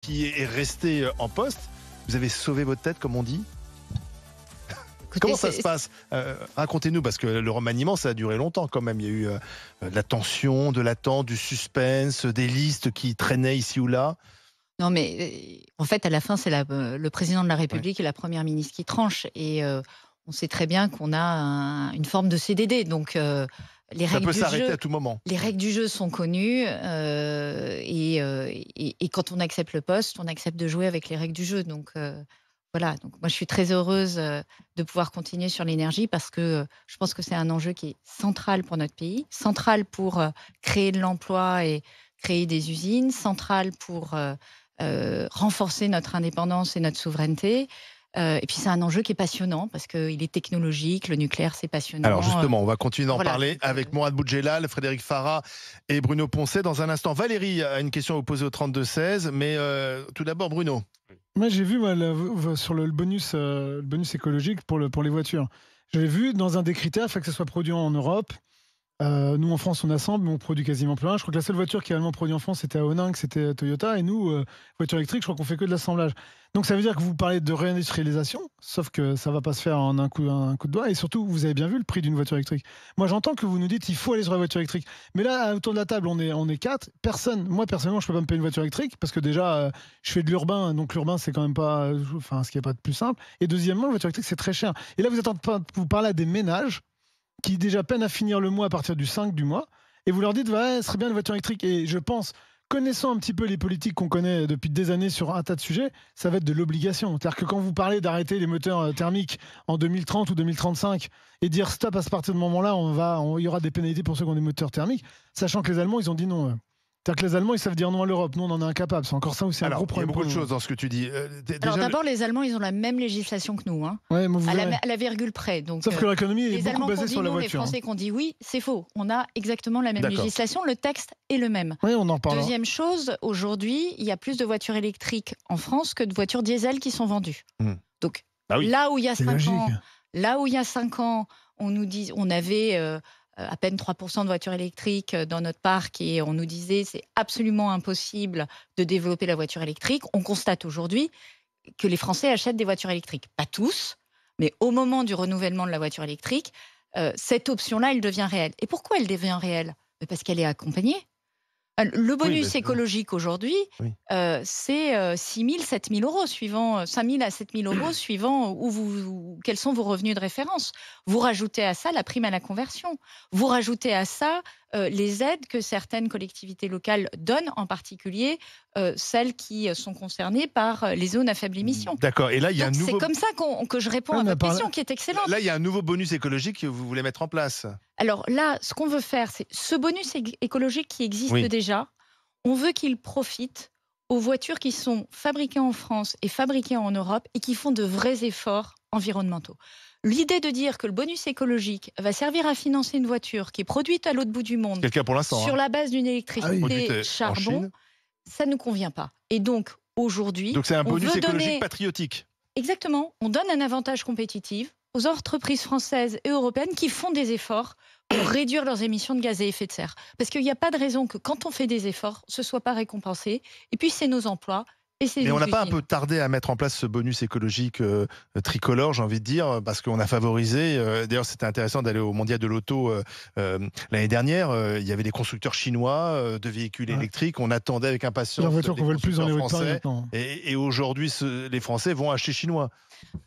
qui est resté en poste. Vous avez sauvé votre tête, comme on dit. Écoutez, Comment ça se passe Racontez-nous, parce que le remaniement, ça a duré longtemps quand même. Il y a eu de la tension, de l'attente, du suspense, des listes qui traînaient ici ou là. Non, mais en fait, à la fin, c'est le président de la République et la première ministre qui tranchent. Et on sait très bien qu'on a une forme de CDD. Donc, les Ça règles peut du s'arrêter jeu, à tout moment. les règles du jeu sont connues. Et quand on accepte le poste, on accepte de jouer avec les règles du jeu. Donc, voilà. Donc, moi, je suis très heureuse de pouvoir continuer sur l'énergie parce que je pense que c'est un enjeu qui est central pour notre pays, central pour créer de l'emploi et créer des usines, central pour renforcer notre indépendance et notre souveraineté. Et puis c'est un enjeu qui est passionnant parce qu'il est technologique, le nucléaire c'est passionnant. Alors justement, on va continuer d'en voilà, parler donc, avec Mourad Boudjelal, Frédéric Farah et Bruno Poncet dans un instant. Valérie a une question à vous poser au 32-16, mais tout d'abord Bruno. Moi, j'ai vu sur le bonus écologique pour les voitures. J'avais vu dans un des critères, il faut que ce soit produit en Europe. Nous, en France, on assemble, mais on produit quasiment plus rien. Je crois que la seule voiture qui est réellement produite en France, c'était Aoning, c'était Toyota. Et nous, voiture électrique, je crois qu'on fait que de l'assemblage. Donc, ça veut dire que vous parlez de réindustrialisation, sauf que ça ne va pas se faire en un coup de doigt. Et surtout, vous avez bien vu le prix d'une voiture électrique. Moi, j'entends que vous nous dites qu'il faut aller sur la voiture électrique. Mais là, autour de la table, on est quatre. Moi, personnellement, je ne peux pas me payer une voiture électrique parce que déjà, je fais de l'urbain. Donc, l'urbain, c'est quand même pas ce qui n'est pas de plus simple. Et deuxièmement, la voiture électrique, c'est très cher. Et là, vous parlez à des ménages qui déjà peinent à finir le mois à partir du 5 du mois, et vous leur dites, ouais, ce serait bien une voiture électrique. Et je pense, connaissant un petit peu les politiques qu'on connaît depuis des années sur un tas de sujets, ça va être de l'obligation. C'est-à-dire que quand vous parlez d'arrêter les moteurs thermiques en 2030 ou 2035, et dire stop à partir de ce moment-là, il y aura des pénalités pour ceux qui ont des moteurs thermiques, sachant que les Allemands, ils ont dit non. C'est-à-dire que les Allemands, ils savent dire non à l'Europe. Nous, on en est incapables. C'est encore ça où c'est un gros problème. Il y a beaucoup de choses dans ce que tu dis. Alors d'abord, les Allemands, ils ont la même législation que nous, hein, Ouais, à la virgule près. Donc, sauf que l'économie est les beaucoup Allemands basée sur la non, voiture. Les Français qui ont dit oui, c'est faux. On a exactement la même législation. Le texte est le même. Oui, on en reparlera. Deuxième chose, aujourd'hui, il y a plus de voitures électriques en France que de voitures diesel qui sont vendues. Donc là où il y a 5 ans, on avait à peine 3% de voitures électriques dans notre parc et on nous disait c'est absolument impossible de développer la voiture électrique. On constate aujourd'hui que les Français achètent des voitures électriques. Pas tous, mais au moment du renouvellement de la voiture électrique, cette option-là, elle devient réelle. Et pourquoi elle devient réelle ? Parce qu'elle est accompagnée. Le bonus écologique aujourd'hui, c'est 6 000, 7 000 euros, suivant 5 000 à 7 000 euros, suivant quels sont vos revenus de référence. Vous rajoutez à ça la prime à la conversion. Vous rajoutez à ça les aides que certaines collectivités locales donnent, en particulier celles qui sont concernées par les zones à faible émission. D'accord. Et là, il y a un nouveau... C'est comme ça que je réponds à votre question, qui est excellente. Là, il y a un nouveau bonus écologique que vous voulez mettre en place. Alors là, ce qu'on veut faire, c'est ce bonus écologique qui existe déjà. On veut qu'il profite aux voitures qui sont fabriquées en France et fabriquées en Europe et qui font de vrais efforts environnementaux. L'idée de dire que le bonus écologique va servir à financer une voiture qui est produite à l'autre bout du monde, sur la base d'une électricité charbon, ça ne nous convient pas. Et donc, aujourd'hui... Donc c'est un bonus écologique patriotique. Exactement. On donne un avantage compétitif aux entreprises françaises et européennes qui font des efforts pour réduire leurs émissions de gaz à effet de serre. Parce qu'il n'y a pas de raison que quand on fait des efforts, ce ne soit pas récompensé. Et puis, c'est nos emplois. Et on n'a pas un peu tardé à mettre en place ce bonus écologique tricolore, j'ai envie de dire, parce qu'on a favorisé. D'ailleurs, c'était intéressant d'aller au Mondial de l'Auto l'année dernière. Il y avait des constructeurs chinois de véhicules électriques. On attendait avec impatience. La voiture qu'on veut le plus dans les français. Et aujourd'hui, les Français vont acheter chinois.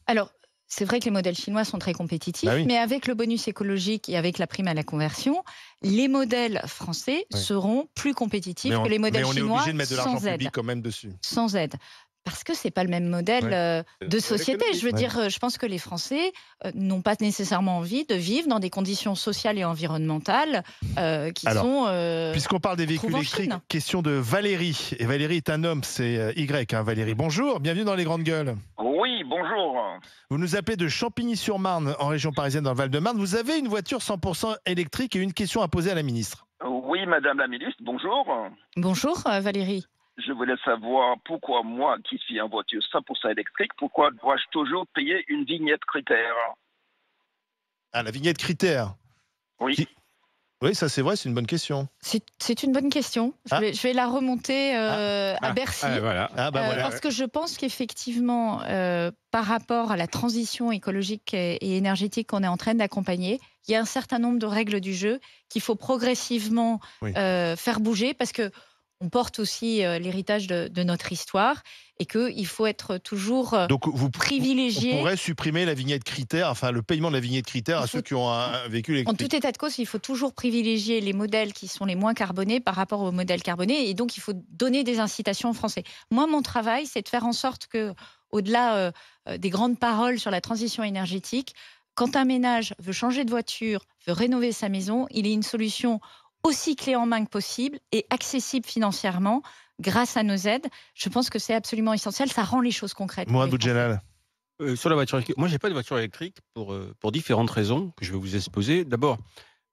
Alors, c'est vrai que les modèles chinois sont très compétitifs, mais avec le bonus écologique et avec la prime à la conversion, les modèles français seront plus compétitifs que les modèles chinois. Mais on est obligé de mettre de l'argent public quand même dessus. Sans aide. Parce que c'est pas le même modèle de société. Je veux dire, je pense que les Français n'ont pas nécessairement envie de vivre dans des conditions sociales et environnementales sont. Puisqu'on parle des véhicules électriques, question de Valérie. Et Valérie est un homme, c'est Y. Valérie, bonjour, bienvenue dans les Grandes Gueules. Oui, bonjour. Vous nous appelez de Champigny-sur-Marne, en région parisienne, dans le Val-de-Marne. Vous avez une voiture 100% électrique et une question à poser à la ministre. Oui, Madame la ministre, bonjour. Bonjour, Valérie. Je voulais savoir pourquoi moi, qui suis en voiture 100% électrique, pourquoi dois-je toujours payer une vignette critère ? Ah, la vignette critère. Oui. Oui, ça c'est vrai, c'est une bonne question. C'est une bonne question. Je vais la remonter à Bercy. Voilà. Parce que je pense qu'effectivement, par rapport à la transition écologique et énergétique qu'on est en train d'accompagner, il y a un certain nombre de règles du jeu qu'il faut progressivement faire bouger, parce que on porte aussi l'héritage de notre histoire et qu'il faut être toujours privilégié. On pourrait supprimer la vignette critère, enfin le paiement de la vignette critère à ceux qui ont un véhicule électrique. En tout état de cause, il faut toujours privilégier les modèles qui sont les moins carbonés par rapport aux modèles carbonés, et donc il faut donner des incitations aux Français. Moi, mon travail, c'est de faire en sorte que, au-delà des grandes paroles sur la transition énergétique, quand un ménage veut changer de voiture, veut rénover sa maison, il ait une solution aussi clé en main que possible et accessible financièrement grâce à nos aides. Je pense que c'est absolument essentiel. Ça rend les choses concrètes. Mohamed Boudjelal. Sur la voiture électrique, moi, j'ai pas de voiture électrique pour différentes raisons que je vais vous exposer. D'abord,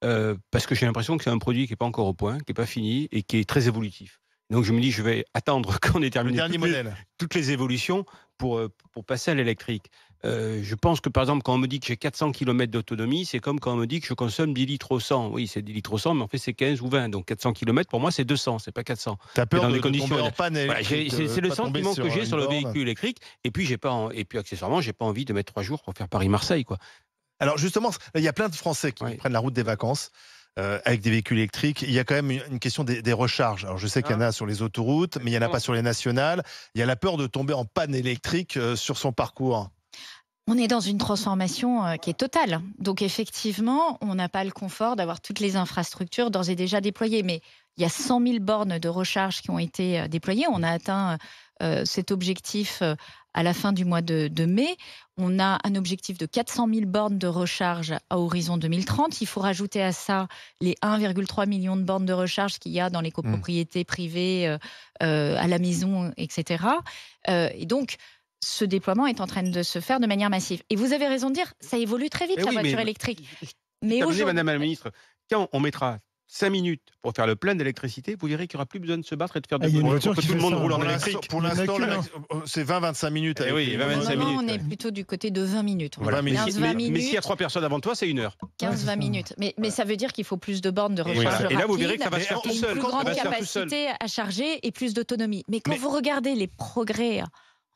parce que j'ai l'impression que c'est un produit qui n'est pas encore au point, qui n'est pas fini et qui est très évolutif. Donc je me dis, je vais attendre qu'on ait terminé toutes les évolutions pour passer à l'électrique. Je pense que par exemple, quand on me dit que j'ai 400 km d'autonomie, c'est comme quand on me dit que je consomme 10 litres au 100. Oui, c'est 10 litres au 100, mais en fait c'est 15 ou 20. Donc 400 km, pour moi, c'est 200, c'est pas 400. T'as peur de tomber en panne électrique, c'est le sentiment que j'ai sur le véhicule électrique. Et puis, accessoirement, j'ai pas envie de mettre 3 jours pour faire Paris-Marseille, quoi. Alors justement, il y a plein de Français qui prennent la route des vacances. Avec des véhicules électriques, il y a quand même une question des recharges. Alors je sais qu'il y en a sur les autoroutes, mais il n'y en a pas sur les nationales. Il y a la peur de tomber en panne électrique sur son parcours. On est dans une transformation qui est totale. Donc effectivement, on n'a pas le confort d'avoir toutes les infrastructures d'ores et déjà déployées. Mais il y a 100 000 bornes de recharge qui ont été déployées. On a atteint cet objectif à la fin du mois de mai. On a un objectif de 400 000 bornes de recharge à horizon 2030. Il faut rajouter à ça les 1,3 million de bornes de recharge qu'il y a dans les copropriétés privées, à la maison, etc. Et donc, ce déploiement est en train de se faire de manière massive. Et vous avez raison de dire, ça évolue très vite, la voiture électrique. Mais aujourd'hui, Madame la Ministre, quand on mettra 5 minutes pour faire le plein d'électricité, vous verrez qu'il n'y aura plus besoin de se battre et de faire des voitures que tout le monde roule en électrique. Pour l'instant, c'est 20-25 minutes. Oui, 25 minutes. On est plutôt du côté de 20 minutes. Voilà. Mais s'il y a 3 personnes avant toi, c'est 1 heure. 15-20 minutes. Mais ça veut dire qu'il faut plus de bornes de recharge rapide. Et là, vous verrez que ça va se faire tout seul. Une plus grande capacité à charger et plus d'autonomie. Mais quand vous regardez les progrès en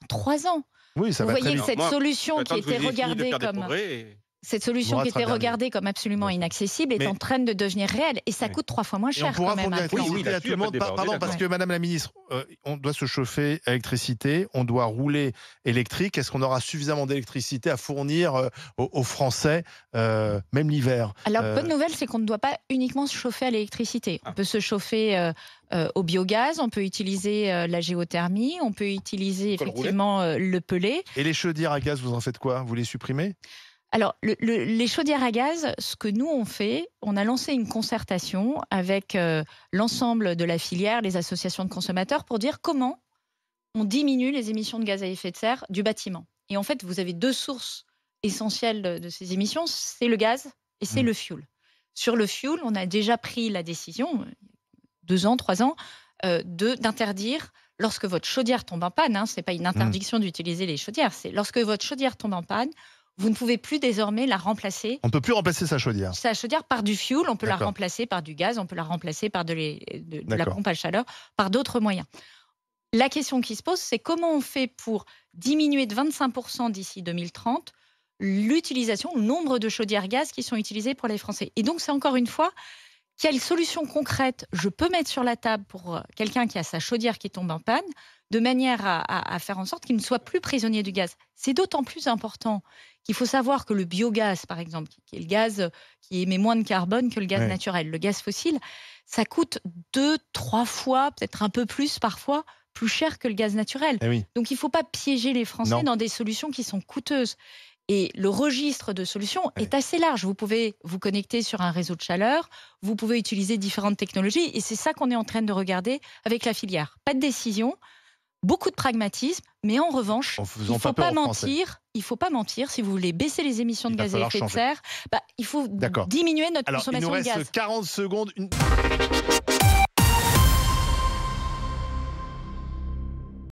3 ans, vous voyez que cette solution qui était regardée comme... Cette solution qui était regardée comme absolument inaccessible est en train de devenir réelle. Et ça coûte 3 fois moins cher. On pourra à tout le monde. Pardon, parce que Madame la Ministre, on doit se chauffer à électricité, on doit rouler électrique. Est-ce qu'on aura suffisamment d'électricité à fournir aux Français, même l'hiver? Alors, bonne nouvelle, c'est qu'on ne doit pas uniquement se chauffer à l'électricité. On peut se chauffer au biogaz, on peut utiliser la géothermie, on peut utiliser effectivement le pellet. Et les chaudières à gaz, vous en faites quoi? Vous les supprimez? Alors, les chaudières à gaz, ce que nous on fait, on a lancé une concertation avec l'ensemble de la filière, les associations de consommateurs, pour dire comment on diminue les émissions de gaz à effet de serre du bâtiment. Et en fait, vous avez 2 sources essentielles de ces émissions, c'est le gaz et c'est le fioul. Sur le fioul, on a déjà pris la décision, 2 ans, 3 ans, d'interdire, lorsque votre chaudière tombe en panne, ce n'est pas une interdiction d'utiliser les chaudières, c'est lorsque votre chaudière tombe en panne, vous ne pouvez plus désormais la remplacer. On ne peut plus remplacer sa chaudière. Sa chaudière par du fioul, on peut la remplacer par du gaz, on peut la remplacer par de la pompe à chaleur, par d'autres moyens. La question qui se pose, c'est comment on fait pour diminuer de 25% d'ici 2030 l'utilisation, le nombre de chaudières gaz qui sont utilisées pour les Français. Et donc, c'est encore une fois, quelle solution concrète je peux mettre sur la table pour quelqu'un qui a sa chaudière qui tombe en panne, de manière à faire en sorte qu'il ne soit plus prisonnier du gaz. C'est d'autant plus important qu'il faut savoir que le biogaz, par exemple, qui est le gaz qui émet moins de carbone que le gaz naturel, le gaz fossile, ça coûte 2-3 fois, peut-être un peu plus parfois, plus cher que le gaz naturel. Donc il ne faut pas piéger les Français dans des solutions qui sont coûteuses. Et le registre de solutions est assez large. Vous pouvez vous connecter sur un réseau de chaleur, vous pouvez utiliser différentes technologies, et c'est ça qu'on est en train de regarder avec la filière. Pas de décision, beaucoup de pragmatisme, mais en revanche, il ne faut pas mentir. Il ne faut pas mentir. Si vous voulez baisser les émissions de gaz à effet de serre, il faut diminuer notre consommation de gaz. Il nous reste 40 secondes.